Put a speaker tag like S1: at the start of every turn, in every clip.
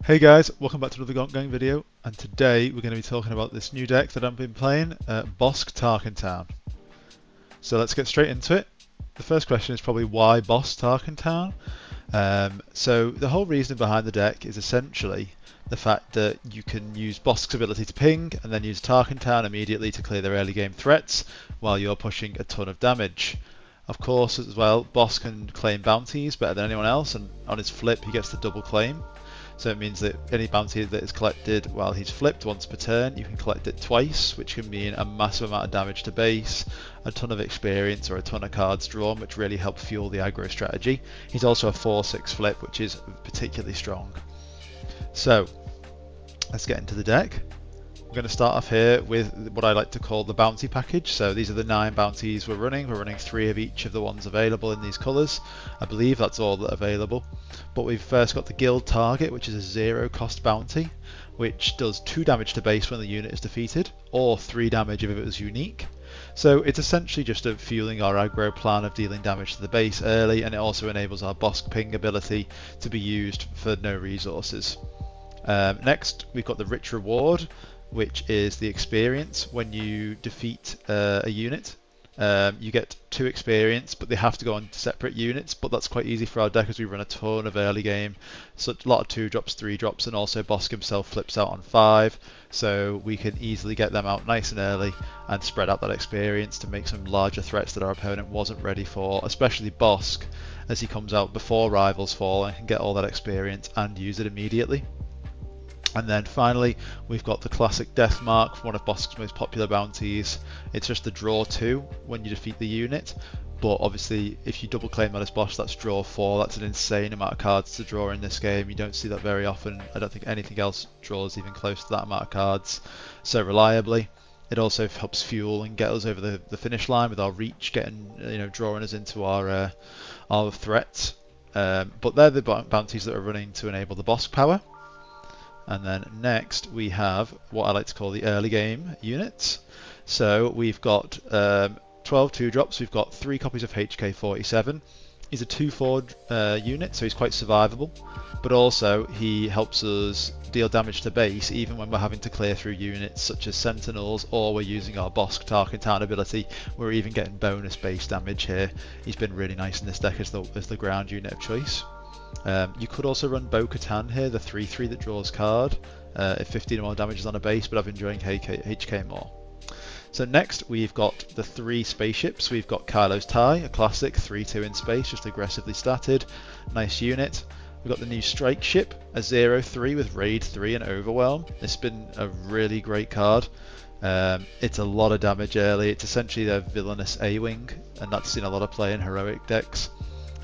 S1: Hey guys, welcome back to another Gonk Gang video, and today we're going to be talking about this new deck that I've been playing, Bossk TarkinTown. So let's get straight into it. The first question is probably why Bossk TarkinTown? So the whole reason behind the deck is essentially the fact that you can use Bossk's ability to ping and then use TarkinTown immediately to clear their early game threats while you're pushing a ton of damage. Of course, as well, Bossk can claim bounties better than anyone else, and on his flip he gets the double claim. So it means that any bounty that is collected while he's flipped once per turn, you can collect it twice, which can mean a massive amount of damage to base, a ton of experience or a ton of cards drawn, which really help fuel the aggro strategy. He's also a 4/6 flip, which is particularly strong. So let's get into the deck. We're going to start off here with what I like to call the bounty package. So these are the 9 bounties we're running. We're running 3 of each of the ones available in these colours. I believe that's all that available. But we've first got the guild target, which is a 0 cost bounty, which does 2 damage to base when the unit is defeated, or 3 damage if it was unique. So it's essentially just fueling our aggro plan of dealing damage to the base early, and it also enables our Bossk ping ability to be used for no resources. Next, we've got the rich reward, which is the experience. When you defeat a unit, you get 2 experience, but they have to go on separate units, but that's quite easy for our deck as we run a ton of early game, so a lot of 2 drops, 3 drops, and also Bossk himself flips out on 5, so we can easily get them out nice and early and spread out that experience to make some larger threats that our opponent wasn't ready for, especially Bossk, as he comes out before rivals fall and can get all that experience and use it immediately. And then finally, we've got the classic Death Mark, one of Bossk's most popular bounties. It's just the draw 2 when you defeat the unit, but obviously if you double claim that as Bossk, that's draw 4. That's an insane amount of cards to draw in this game. You don't see that very often. I don't think anything else draws even close to that amount of cards so reliably. It also helps fuel and get us over the finish line with our reach, getting, drawing us into our threats. But they're the bounties that are running to enable the Bossk power. And then next we have what I like to call the early game units. So we've got 12 2-drops, we've got 3 copies of HK-47. He's a 2/4 unit, so he's quite survivable, but also he helps us deal damage to base even when we're having to clear through units such as Sentinels, or we're using our Bossk TarkinTown ability. We're even getting bonus base damage here. He's been really nice in this deck as the ground unit of choice. You could also run Bo-Katan here, the 3/3 that draws card, if 15 or more damage is on a base, but I've been enjoying HK more. So next we've got the 3 spaceships. We've got Kylo's TIE, a classic 3/2 in space, just aggressively statted, nice unit. We've got the new Strike Ship, a 0/3 with Raid 3 and Overwhelm. It's been a really great card. It's a lot of damage early. It's essentially their villainous A-Wing, and that's seen a lot of play in heroic decks.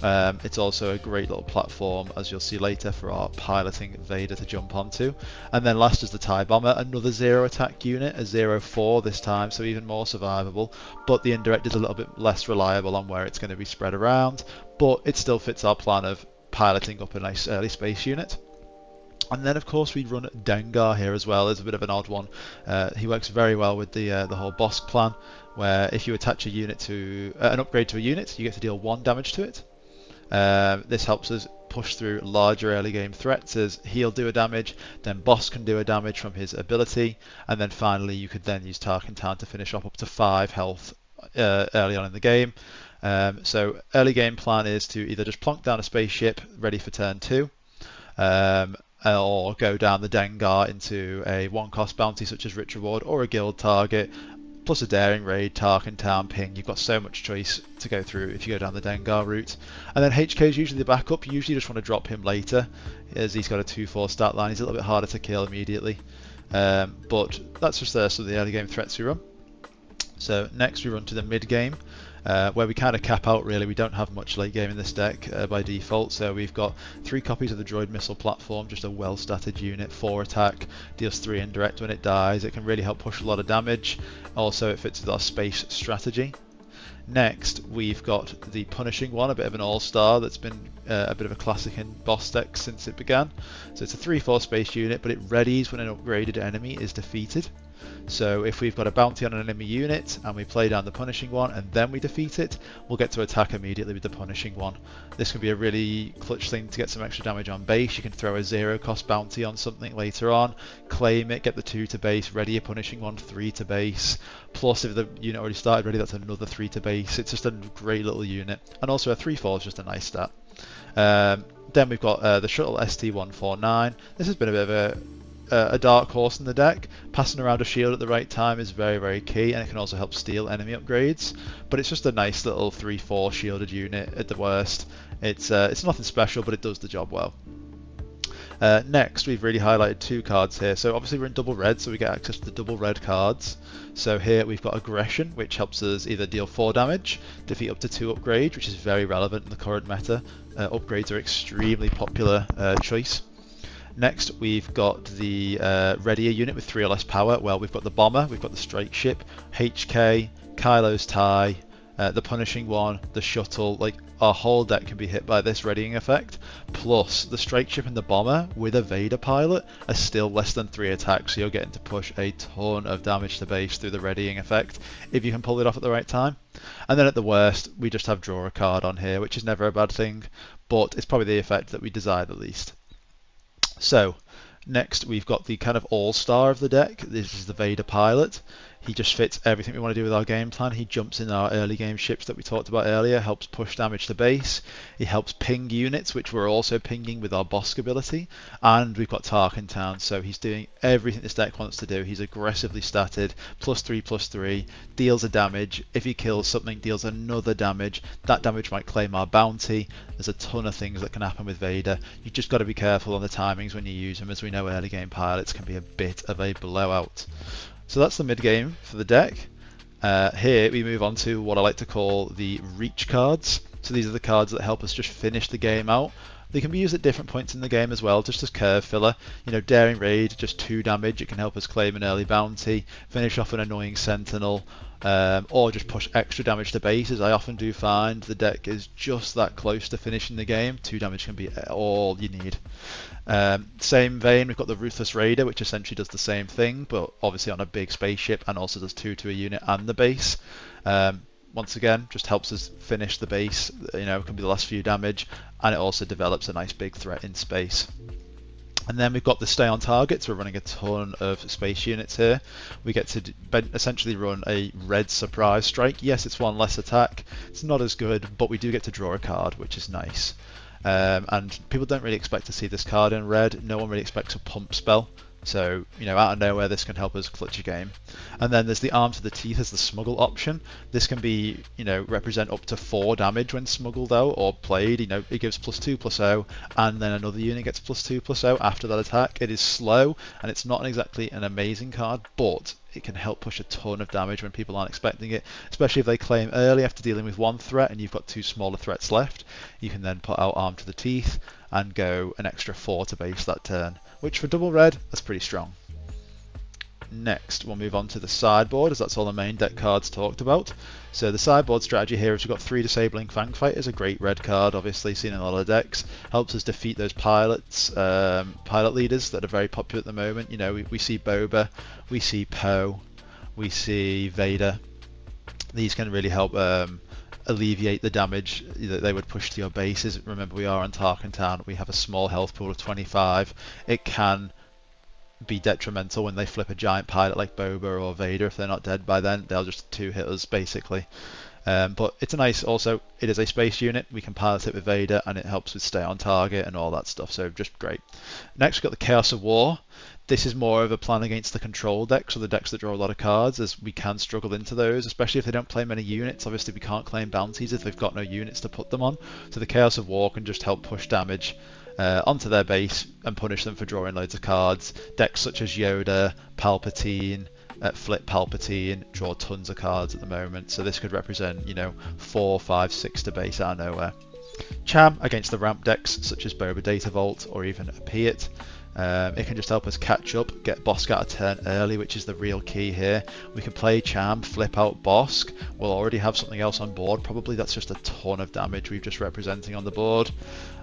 S1: It's also a great little platform, as you'll see later, for our piloting Vader to jump onto. And then last is the TIE Bomber, another 0 attack unit, a 0/4 this time, so even more survivable, but the indirect is a little bit less reliable on where it's going to be spread around, but it still fits our plan of piloting up a nice early space unit. And then of course we run Dengar here as well. It's a bit of an odd one. He works very well with the whole Bossk plan, where if you attach a unit to an upgrade to a unit, you get to deal 1 damage to it. This helps us push through larger early game threats, as he'll do a damage, then Bossk can do a damage from his ability, and then finally you could then use Tarkintown to finish off up to 5 health early on in the game. So early game plan is to either just plonk down a spaceship ready for turn 2, or go down the Dengar into a 1-cost bounty such as Rich Reward, or a guild target, plus a daring raid, Tarkintown, ping. You've got so much choice to go through if you go down the Dengar route. And then HK is usually the backup. You usually just want to drop him later, as he's got a 2/4 stat line. He's a little bit harder to kill immediately. But that's just some of the early game threats we run. So next we run to the mid game, where we kind of cap out really. We don't have much late game in this deck by default, so we've got 3 copies of the droid missile platform, just a well statted unit, 4 attack, deals 3 indirect when it dies. It can really help push a lot of damage. Also it fits with our space strategy. Next we've got the punishing one, a bit of an all-star that's been a bit of a classic in Bossk decks since it began. So it's a 3/4 space unit, but it readies when an upgraded enemy is defeated. So if we've got a bounty on an enemy unit and we play down the punishing one and then we defeat it, we'll get to attack immediately with the punishing one. This can be a really clutch thing to get some extra damage on base. You can throw a 0 cost bounty on something later on, claim it, get the 2 to base, ready a punishing one, 3 to base. Plus if the unit already started ready, that's another 3 to base. It's just a great little unit. And also a 3/4 is just a nice stat. Then we've got the Shuttle ST-149. This has been a bit of a dark horse in the deck. Passing around a shield at the right time is very, very key, and it can also help steal enemy upgrades. But it's just a nice little 3/4 shielded unit at the worst. It's nothing special, but it does the job well. Next, we've really highlighted 2 cards here. So obviously we're in double red, so we get access to the double red cards. So here we've got Aggression, which helps us either deal 4 damage, defeat up to 2 upgrades, which is very relevant in the current meta. Upgrades are extremely popular choice. Next, we've got the readier unit with 3 or less power. Well, we've got the bomber, we've got the strike ship, HK, Kylo's tie, the punishing one, the shuttle. Like, our whole deck can be hit by this readying effect. Plus, the strike ship and the bomber with a Vader pilot are still less than 3 attacks, so you're getting to push a ton of damage to base through the readying effect if you can pull it off at the right time. And then at the worst, we just have draw a card on here, which is never a bad thing, but it's probably the effect that we desire the least. So, next we've got the kind of all-star of the deck. This is the Vader pilot. He just fits everything we want to do with our game plan. He jumps in our early game ships that we talked about earlier, helps push damage to base. He helps ping units, which we're also pinging with our Bossk ability. And we've got TarkinTown, so he's doing everything this deck wants to do. He's aggressively statted, +3/+3, deals a damage. If he kills something, deals another damage. That damage might claim our bounty. There's a ton of things that can happen with Vader. You just got to be careful on the timings when you use him. As we know, early game pilots can be a bit of a blowout. So that's the mid game for the deck. Here we move on to what I like to call the reach cards. So these are the cards that help us just finish the game out. They can be used at different points in the game as well, just as curve filler. You know, Daring Raid, just 2 damage. It can help us claim an early bounty, finish off an annoying sentinel, or just push extra damage to base. As I often do find, the deck is just that close to finishing the game. 2 damage can be all you need. Same vein, we've got the Ruthless Raider, which essentially does the same thing, but obviously on a big spaceship, and also does 2 to a unit and the base. Once again, just helps us finish the base. You know, it can be the last few damage, and it also develops a nice big threat in space. And then we've got the stay on targets. We're running a ton of space units here. We get to essentially run a red surprise strike. Yes, it's 1 less attack. It's not as good, but we do get to draw a card, which is nice. And people don't really expect to see this card in red. No one really expects a pump spell. So, you know, out of nowhere, this can help us clutch a game. And then there's the arm to the teeth as the smuggle option. This can be, you know, represent up to 4 damage when smuggled out or played. You know, it gives +2/+0, and then another unit gets +2/+0 after that attack. It is slow, and it's not exactly an amazing card, but it can help push a ton of damage when people aren't expecting it, especially if they claim early after dealing with 1 threat and you've got 2 smaller threats left. You can then put out arm to the teeth and go an extra 4 to base that turn, which for double red, that's pretty strong. Next, we'll move on to the sideboard, as that's all the main deck cards talked about. So the sideboard strategy here is we've got 3 Disabling Fang Fighters, a great red card, obviously seen in a lot of decks. Helps us defeat those pilots, pilot leaders that are very popular at the moment. You know, we see Boba, we see Poe, we see Vader. These can really help alleviate the damage that they would push to your bases. Remember, we are on TarkinTown. We have a small health pool of 25. It can be detrimental when they flip a giant pilot like Boba or Vader. If they're not dead by then, they'll just 2-hit us basically. But it's a nice, also, it is a space unit. We can pilot it with Vader, and it helps with stay on target and all that stuff, so just great. Next, we've got the Chaos of War. This is more of a plan against the control decks, or the decks that draw a lot of cards, as we can struggle into those, especially if they don't play many units. Obviously, we can't claim bounties if they've got no units to put them on. So the Chaos of War can just help push damage onto their base and punish them for drawing loads of cards. Decks such as Yoda, Palpatine, Flip Palpatine draw tons of cards at the moment, so this could represent, you know, 4, 5, 6 to base out of nowhere. Cham against the ramp decks such as Boba Data Vault or even a Piet. It can just help us catch up, get Bossk out of turn early, which is the real key here. We can play Charm, flip out Bossk. We'll already have something else on board. Probably that's just a ton of damage we've just representing on the board.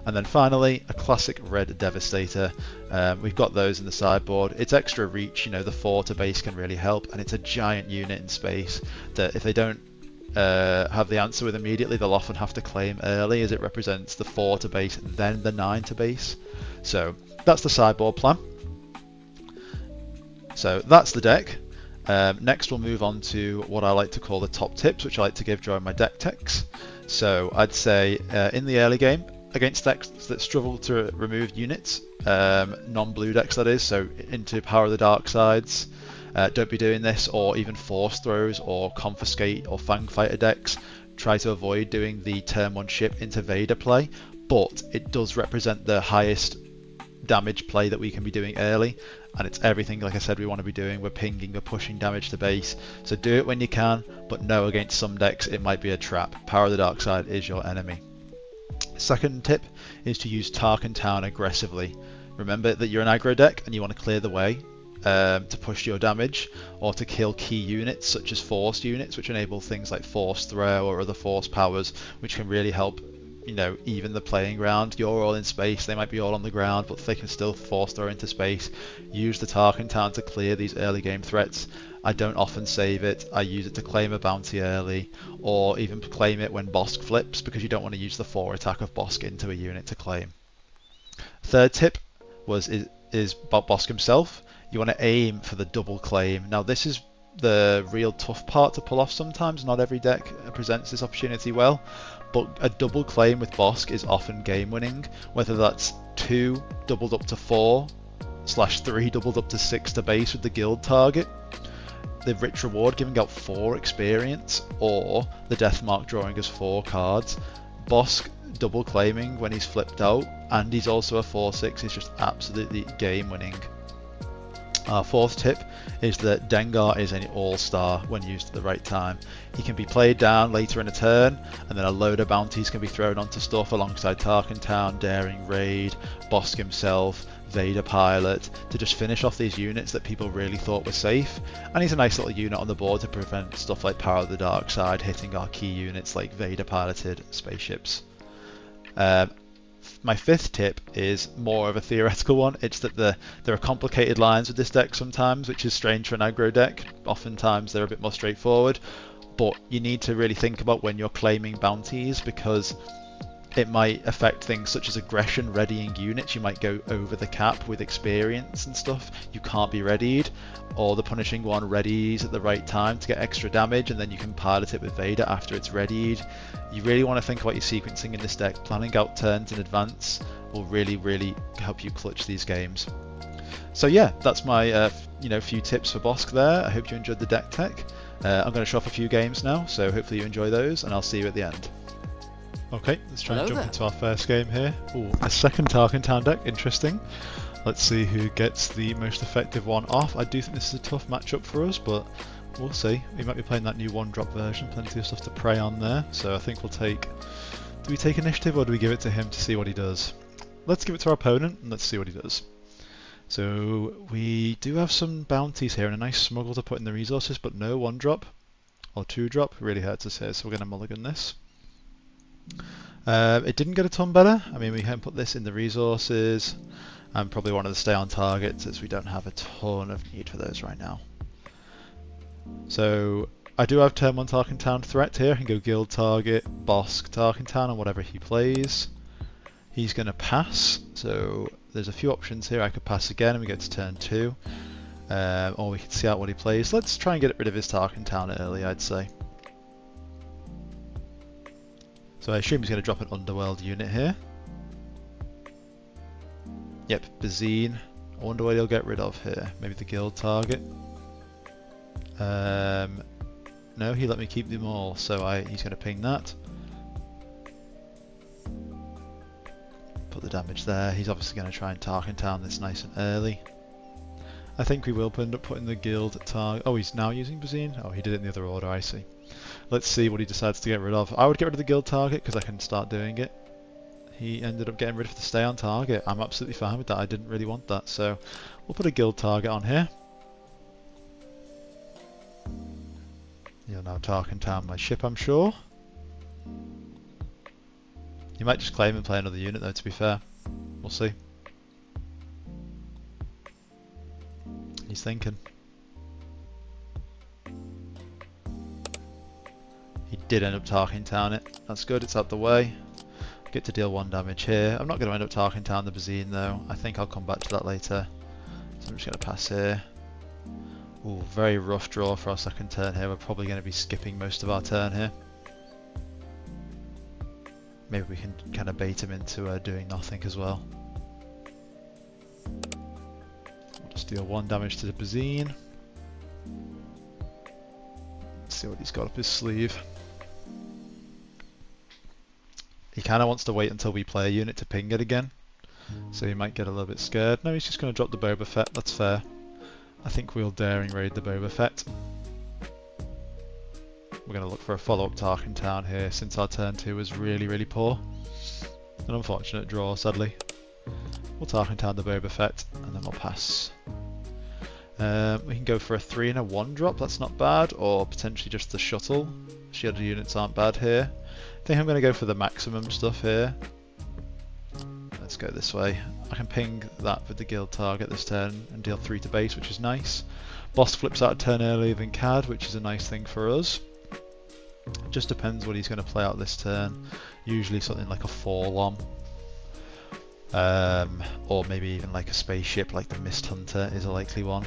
S1: And then finally, a classic red Devastator. We've got those in the sideboard. It's extra reach, you know, the 4 to base can really help, and it's a giant unit in space that if they don't have the answer with immediately, they'll often have to claim early, as it represents the 4 to base and then the 9 to base. So that's the sideboard plan. So that's the deck. Next we'll move on to what I like to call the top tips, which I like to give during my deck techs. So I'd say in the early game, against decks that struggle to remove units, non-blue decks that is, so into Power of the Dark Sides, don't be doing this, or even Force Throws or Confiscate or Fang Fighter decks. Try to avoid doing the turn 1 ship into Vader play, but it does represent the highest damage play that we can be doing early, and it's everything, like I said, we want to be doing. We're pinging, we're pushing damage to base, so do it when you can, but know against some decks it might be a trap. Power of the Dark Side is your enemy. Second tip is to use TarkinTown aggressively. Remember that you're an aggro deck and you want to clear the way to push your damage, or to kill key units such as force units, which enable things like Force Throw or other force powers, which can really help, you know, even the playing ground. You're all in space, they might be all on the ground, but they can still Force Throw into space. Use the TarkinTown to clear these early game threats. I don't often save it. I use it to claim a bounty early, or even claim it when Bossk flips, because you don't want to use the 4 attack of Bossk into a unit to claim. Third tip is about Bossk himself. You want to aim for the double claim. Now this is the real tough part to pull off sometimes. Not every deck presents this opportunity well, but a double claim with Bossk is often game winning, whether that's 2 doubled up to 4/3 doubled up to 6 to base with the guild target, the rich reward giving out 4 experience, or the death mark drawing us 4 cards. Bossk double claiming when he's flipped out, and he's also a 4/6, is just absolutely game winning. Our fourth tip is that Dengar is an all-star when used at the right time. He can be played down later in a turn, and then a load of bounties can be thrown onto stuff alongside TarkinTown, Daring Raid, Bossk himself, Vader Pilot, to just finish off these units that people really thought were safe. And he's a nice little unit on the board to prevent stuff like Power of the Dark Side hitting our key units like Vader piloted spaceships. My fifth tip is more of a theoretical one. It's that there are complicated lines with this deck sometimes, which is strange for an aggro deck. Oftentimes they're a bit more straightforward, but you need to really think about when you're claiming bounties, because it might affect things such as aggression readying units. You might go over the cap with experience and stuff. You can't be readied, or the punishing one readies at the right time to get extra damage, and then you can pilot it with Vader after it's readied. You really want to think about your sequencing in this deck. Planning out turns in advance will really help you clutch these games. So yeah, that's my few tips for Bossk there. I hope you enjoyed the deck tech. I'm going to show off a few games now, so hopefully you enjoy those, and I'll see you at the end. Okay, let's try and jump into our first game here. Ooh, a second TarkinTown deck, interesting. Let's see who gets the most effective one off. I do think this is a tough matchup for us, but we'll see. We might be playing that new 1-drop version, plenty of stuff to prey on there. So I think we'll take... Do we take initiative, or do we give it to him to see what he does? Let's give it to our opponent, and let's see what he does. So we do have some bounties here, and a nice smuggle to put in the resources, but no 1-drop or 2-drop. Really hurts us here, so we're going to mulligan this. It didn't get a ton better. I mean, we can put this in the resources, and probably wanted to stay on target since we don't have a ton of need for those right now. So I do have turn 1 TarkinTown threat here. I can go guild target, Bossk TarkinTown, and whatever he plays. He's going to pass, so there's a few options here. I could pass again and we get to turn 2, or we could see out what he plays. Let's try and get rid of his TarkinTown early, I'd say. So I assume he's going to drop an Underworld unit here. Yep, Bazine. I wonder what he'll get rid of here. Maybe the guild target. No, he let me keep them all, so he's going to ping that. Put the damage there. He's obviously going to try and TarkinTown this nice and early. I think we will end up putting the guild target. Oh, he's now using Bazine? Oh, he did it in the other order, I see. Let's see what he decides to get rid of. I would get rid of the guild target because I can start doing it. he ended up getting rid of the stay on target. I'm absolutely fine with that. I didn't really want that, so we'll put a guild target on here. You'll now TarkinTown my ship, I'm sure. You might just claim and play another unit though, to be fair. We'll see. He's thinking. He did end up TarkinTown it. That's good, it's out the way. Get to deal 1 damage here. I'm not going to end up TarkinTown the Bazine though. I think I'll come back to that later. So I'm just going to pass here. Ooh, very rough draw for our second turn here. We're probably going to be skipping most of our turn here. Maybe we can kind of bait him into doing nothing as well. We'll just deal 1 damage to the Bazine. Let's see what he's got up his sleeve. He kind of wants to wait until we play a unit to ping it again. So he might get a little bit scared. No, he's just going to drop the Boba Fett. That's fair. I think we'll daring raid the Boba Fett. We're going to look for a follow-up TarkinTown here since our turn 2 was really poor. An unfortunate draw, sadly. We'll TarkinTown the Boba Fett and then we'll pass. We can go for a 3 and a 1 drop, that's not bad, or potentially just the shuttle. Shielded units aren't bad here. I think I'm going to go for the maximum stuff here. Let's go this way. I can ping that with the guild target this turn and deal 3 to base, which is nice. Bossk flips out a turn earlier than CAD, which is a nice thing for us. It just depends what he's going to play out this turn. Usually something like a 4-lom. Or maybe even like a spaceship, like the Mist Hunter is a likely one.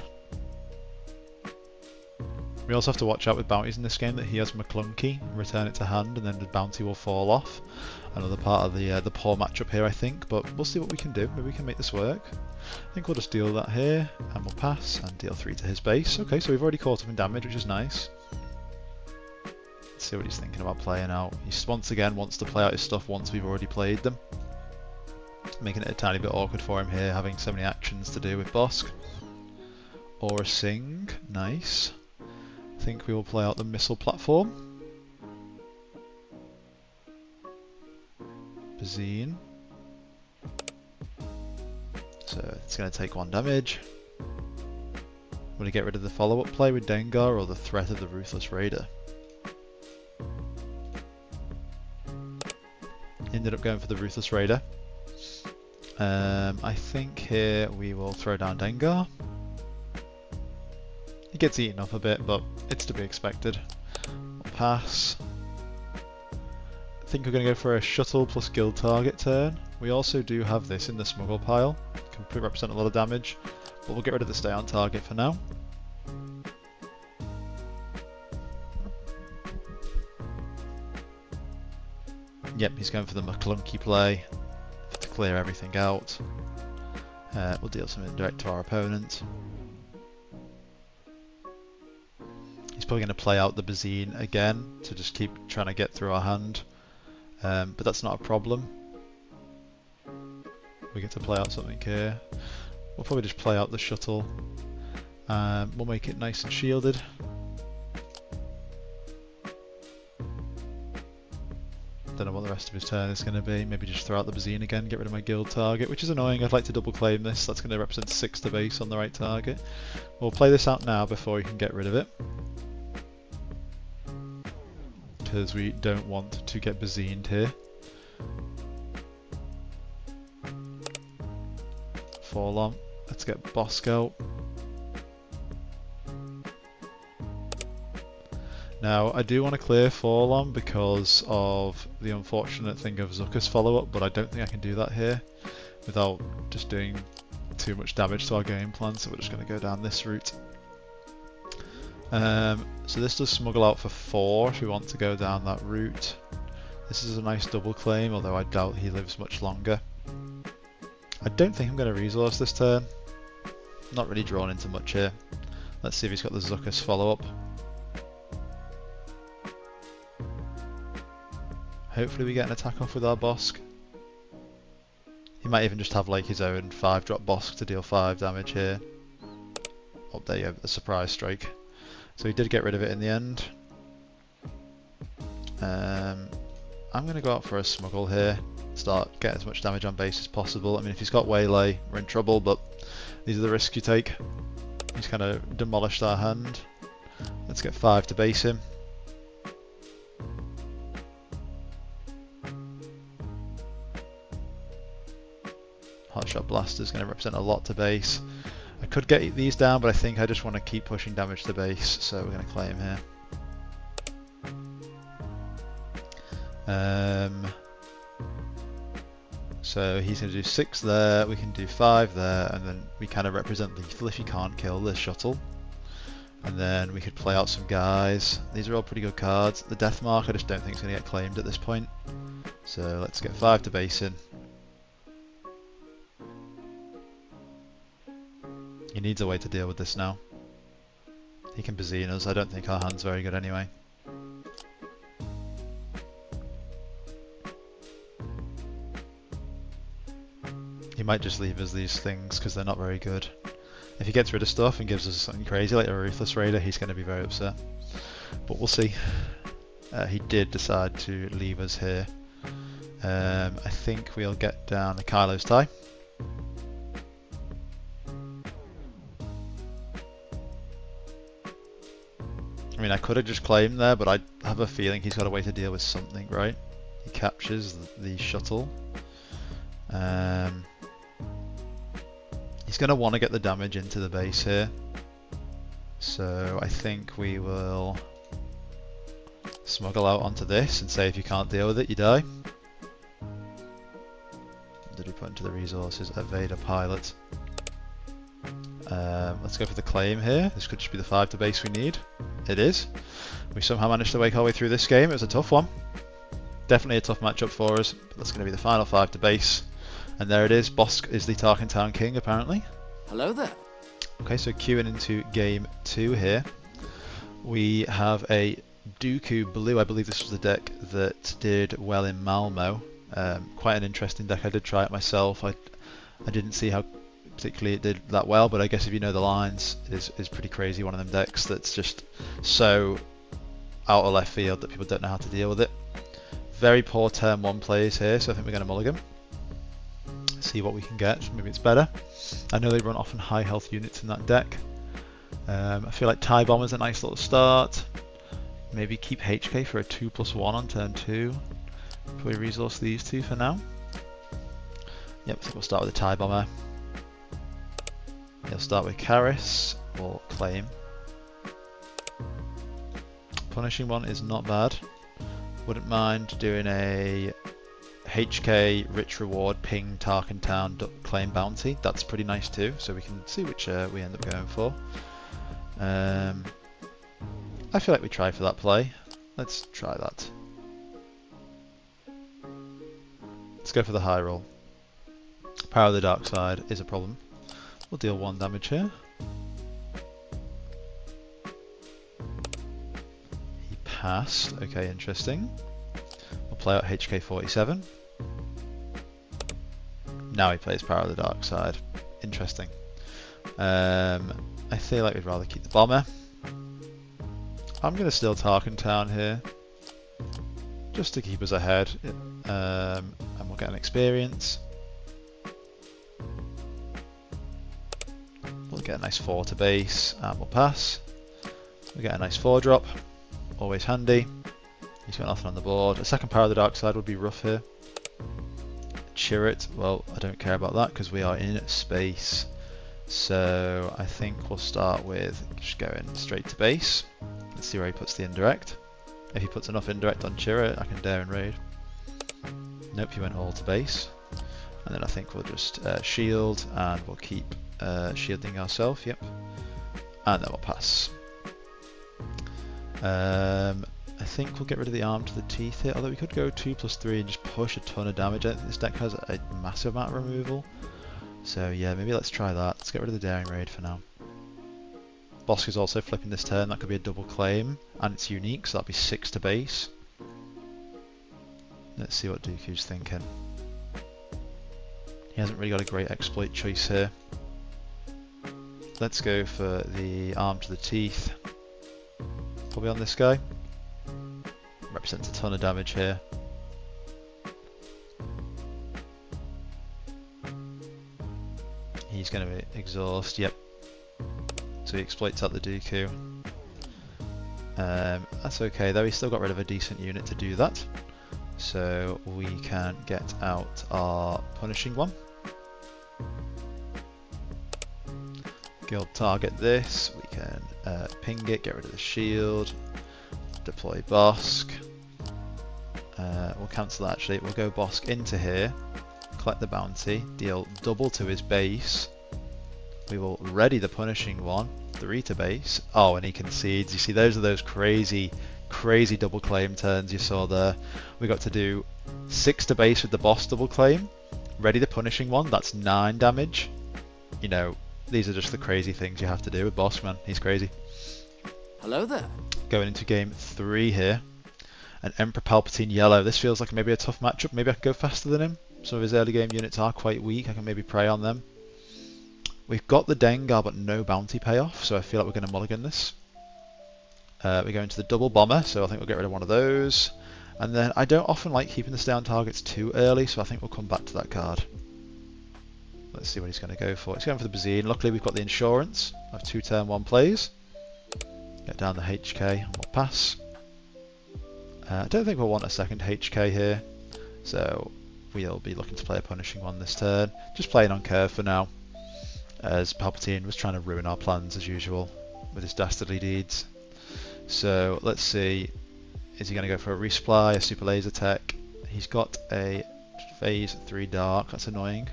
S1: We also have to watch out with bounties in this game that he has McClunky, return it to hand, and then the bounty will fall off. Another part of the poor matchup here, I think, but we'll see what we can do. Maybe we can make this work. I think we'll just deal that here, and we'll pass, and deal 3 to his base. Okay, so we've already caught him in damage, which is nice. Let's see what he's thinking about playing out. He once again wants to play out his stuff once we've already played them. Making it a tiny bit awkward for him here, having so many actions to do with Bossk. Or a Sing, nice. I think we will play out the missile platform. Bazine. So it's going to take 1 damage. Want to get rid of the follow-up play with Dengar or the threat of the Ruthless Raider? Ended up going for the Ruthless Raider. I think here we will throw down Dengar. He gets eaten up a bit, but it's to be expected. We'll pass. I think we're going to go for a shuttle plus guild target turn. We also do have this in the smuggle pile. Can represent a lot of damage, but we'll get rid of the stay on target for now. Yep, he's going for the McClunky play to clear everything out. We'll deal some indirect to our opponent. He's probably going to play out the Bazine again to just keep trying to get through our hand, but that's not a problem. We get to play out something here. We'll probably just play out the shuttle. We'll make it nice and shielded. Don't know what the rest of his turn is going to be. Maybe just throw out the Bazine again, get rid of my guild target, which is annoying. I'd like to double claim this. That's going to represent 6 to base on the right target. We'll play this out now before we can get rid of it, because we don't want to get Bazined here. 4-lom. Let's get Bossk out. Now, I do want to clear 4-lom because of the unfortunate thing of Zucker's follow-up, but I don't think I can do that here without just doing too much damage to our game plan, so we're just going to go down this route. So this does smuggle out for 4 if we want to go down that route. This is a nice double claim, although I doubt he lives much longer. I don't think I'm going to resource this turn. Not really drawn into much here. Let's see if he's got the Zucker's follow-up. Hopefully we get an attack off with our Bossk. He might even just have like his own 5-drop Bossk to deal 5 damage here. Oh, there you go, the surprise strike. So he did get rid of it in the end. I'm going to go out for a smuggle here. Start getting as much damage on base as possible. I mean, if he's got waylay, we're in trouble, but these are the risks you take. He's kind of demolished our hand. Let's get 5 to base him. Hotshot Blaster is going to represent a lot to base. I could get these down, but I think I just want to keep pushing damage to base, so we're going to claim here. So he's going to do 6 there, we can do 5 there, and then we kind of represent lethal if you can't kill the shuttle. And then we could play out some guys. These are all pretty good cards. The Death Mark I just don't think is going to get claimed at this point. So let's get 5 to base in. He needs a way to deal with this now. He can Bazine us. I don't think our hand's very good anyway. He might just leave us these things because they're not very good. If he gets rid of stuff and gives us something crazy like a Ruthless Raider, he's going to be very upset. But we'll see. He did decide to leave us here. I think we'll get down the Kylo's tie. I mean, I could have just claimed there, but I have a feeling he's got a way to deal with something, right? He captures the shuttle. He's going to want to get the damage into the base here. So I think we will smuggle out onto this and say if you can't deal with it, you die. What did he put into the resources? A Vader pilot. Let's go for the claim here. This could just be the 5 to base we need. It is. We somehow managed to make our way through this game. It was a tough one. Definitely a tough matchup for us. But that's going to be the final 5 to base. And there it is. Bossk is the TarkinTown king, apparently.
S2: Hello there.
S1: Okay, so queuing into game 2 here. We have a Dooku blue. I believe this was the deck that did well in Malmo. Quite an interesting deck. I did try it myself. I didn't see how particularly it did that well, but I guess if you know the lines, is pretty crazy. One of them decks that's just so out of left field that people don't know how to deal with it. Very poor turn 1 plays here, so I think we're going to mulligan. See what we can get. Maybe it's better. I know they run often high health units in that deck. I feel like TIE Bomber's a nice little start. Maybe keep HK for a 2+1 on turn 2. Probably resource these 2 for now. Yep, so we'll start with the TIE Bomber. He'll start with Karis, or claim. Punishing one is not bad. Wouldn't mind doing a HK Rich Reward Ping TarkinTown claim bounty. That's pretty nice too, so we can see which we end up going for. I feel like we try for that play. Let's try that. Let's go for the high roll. Power of the Dark Side is a problem. We'll deal 1 damage here. He passed. Okay, interesting. We'll play out HK47. Now he plays Power of the Dark Side. Interesting. I feel like we'd rather keep the bomber. I'm going to steal Tarkintown here, just to keep us ahead, and we'll get an experience. We'll get a nice 4 to base, and we'll pass. We'll get a nice 4 drop, always handy. He's got nothing on the board. A second Power of the Dark Side would be rough here. Chirrut, well, I don't care about that because we are in space. So I think we'll start with just going straight to base. Let's see where he puts the indirect. If he puts enough indirect on Chirrut, I can dare and raid. Nope, he went all to base. And then I think we'll just shield, and we'll keep shielding ourselves, yep. And then we'll pass. I think we'll get rid of the arm to the teeth here, although we could go 2+3 and just push a ton of damage. I don't think this deck has a massive amount of removal. So yeah, maybe let's try that. Let's get rid of the Daring Raid for now. Bossk is also flipping this turn. That could be a double claim, and it's unique, so that'll be 6 to base. Let's see what Dooku's thinking. He hasn't really got a great exploit choice here. Let's go for the arm to the teeth. Probably on this guy. Represents a ton of damage here. he's going to exhaust. Yep. So he exploits out the Dooku. That's okay though, he's still got rid of a decent unit to do that. So we can get out our punishing one. Guild target this, we can ping it, get rid of the shield, deploy Bossk. We'll cancel that actually, we'll go Bossk into here, collect the bounty, deal double to his base. We will ready the punishing one, 3 to base. Oh, and he concedes. You see, those are those crazy double claim turns you saw there. We got to do 6 to base with the boss double claim, ready the punishing one, that's 9 damage. You know, these are just the crazy things you have to do with Bossk, man. He's crazy.
S2: Hello there.
S1: Going into game 3 here. An Emperor Palpatine yellow. This feels like maybe a tough matchup. Maybe I could go faster than him. Some of his early game units are quite weak. I can maybe prey on them. We've got the Dengar but no bounty payoff, so I feel like we're going to mulligan this. We go into the double bomber, so I think we'll get rid of one of those. And then I don't often like keeping the stay on targets too early, so I think we'll come back to that card. Let's see what he's going to go for. He's going for the Bazine. Luckily we've got the insurance of 2 turn 1 plays. Get down the HK and we'll pass. I don't think we'll want a second HK here, so we'll be looking to play a punishing one this turn. Just playing on curve for now, as Palpatine was trying to ruin our plans as usual with his dastardly deeds. So let's see, is he going to go for a resupply, a super laser tech? He's got a phase 3 dark, that's annoying.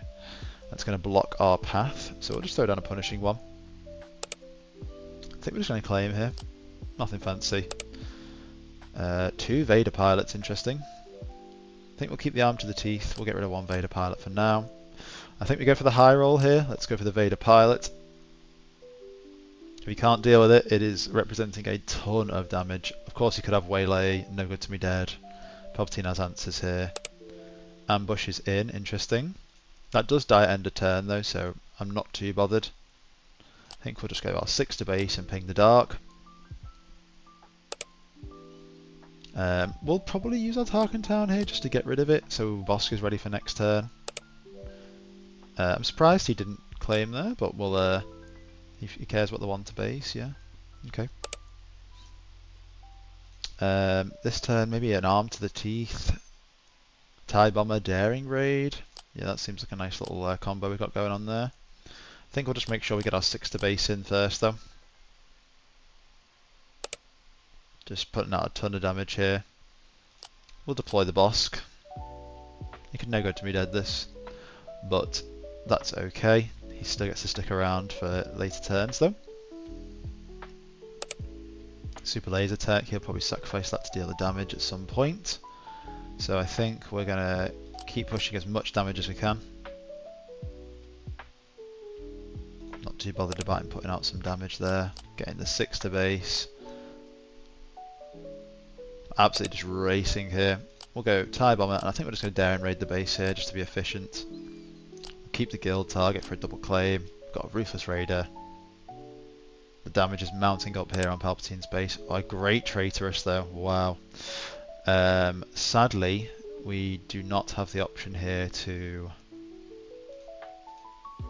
S1: That's going to block our path, so we'll just throw down a punishing one. I think we're just going to claim here, nothing fancy. 2 Vader pilots, interesting. I think we'll keep the arm to the teeth, we'll get rid of 1 Vader pilot for now. I think we go for the high roll here, let's go for the Vader pilot. If we can't deal with it, it is representing a ton of damage. Of course he could have waylay, no good to me dead. Palpatine has answers here. Ambush is in, interesting. That does die at end of turn though, so I'm not too bothered. I think we'll just go our 6 to base and ping the dark. We'll probably use our TarkinTown here just to get rid of it, so Bossk is ready for next turn. I'm surprised he didn't claim there, but we'll, he cares about the 1 to base, yeah. Okay. This turn, maybe an arm to the teeth. TIE Bomber, Daring Raid. Yeah, that seems like a nice little combo we've got going on there. I think we'll just make sure we get our 6 to base in first though. Just putting out a ton of damage here. We'll deploy the Bossk. He could no good to me dead this, but that's okay. He still gets to stick around for later turns though. Super laser tech, he'll probably sacrifice that to deal the damage at some point. So I think we're going to keep pushing as much damage as we can. Not too bothered about him putting out some damage there. Getting the 6 to base. Absolutely just racing here. We'll go TIE Bomber, and I think we're just going to dare and raid the base here just to be efficient. Keep the guild target for a double claim. Got a Ruthless Raider. The damage is mounting up here on Palpatine's base. Oh, great traitorous though, wow. Sadly, we do not have the option here to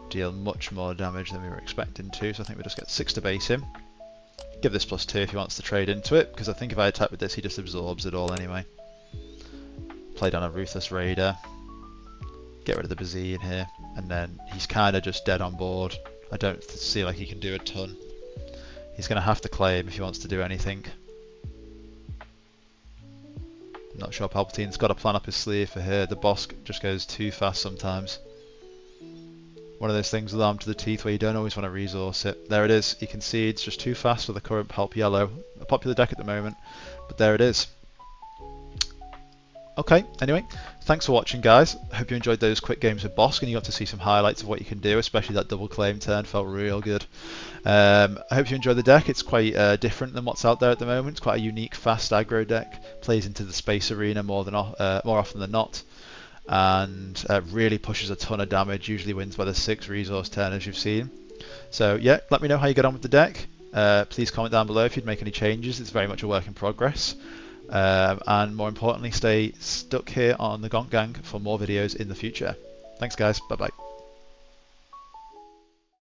S1: deal much more damage than we were expecting to, so I think we'll just get 6 to base him. Give this +2 if he wants to trade into it, because I think if I attack with this he just absorbs it all anyway. Play down a Ruthless Raider. Get rid of the Bazine here, and then he's kind of just dead on board. I don't see like he can do a ton. He's going to have to claim if he wants to do anything. I'm not sure Palpatine's got a plan up his sleeve for here. The Bossk just goes too fast sometimes. One of those things with arm to the teeth where you don't always want to resource it. There it is, he concedes, just too fast for the current Palp Yellow. A popular deck at the moment, but there it is. Okay, anyway, thanks for watching guys. I hope you enjoyed those quick games with Bossk and you got to see some highlights of what you can do, especially that double claim turn felt real good. I hope you enjoyed the deck. It's quite different than what's out there at the moment. It's quite a unique fast aggro deck, plays into the space arena more often than not, and really pushes a ton of damage, usually wins by the 6 resource turn as you've seen. So yeah, let me know how you get on with the deck. Please comment down below if you'd make any changes. It's very much a work in progress. And more importantly, stay stuck here on the Gonk Gang for more videos in the future. Thanks guys, bye bye.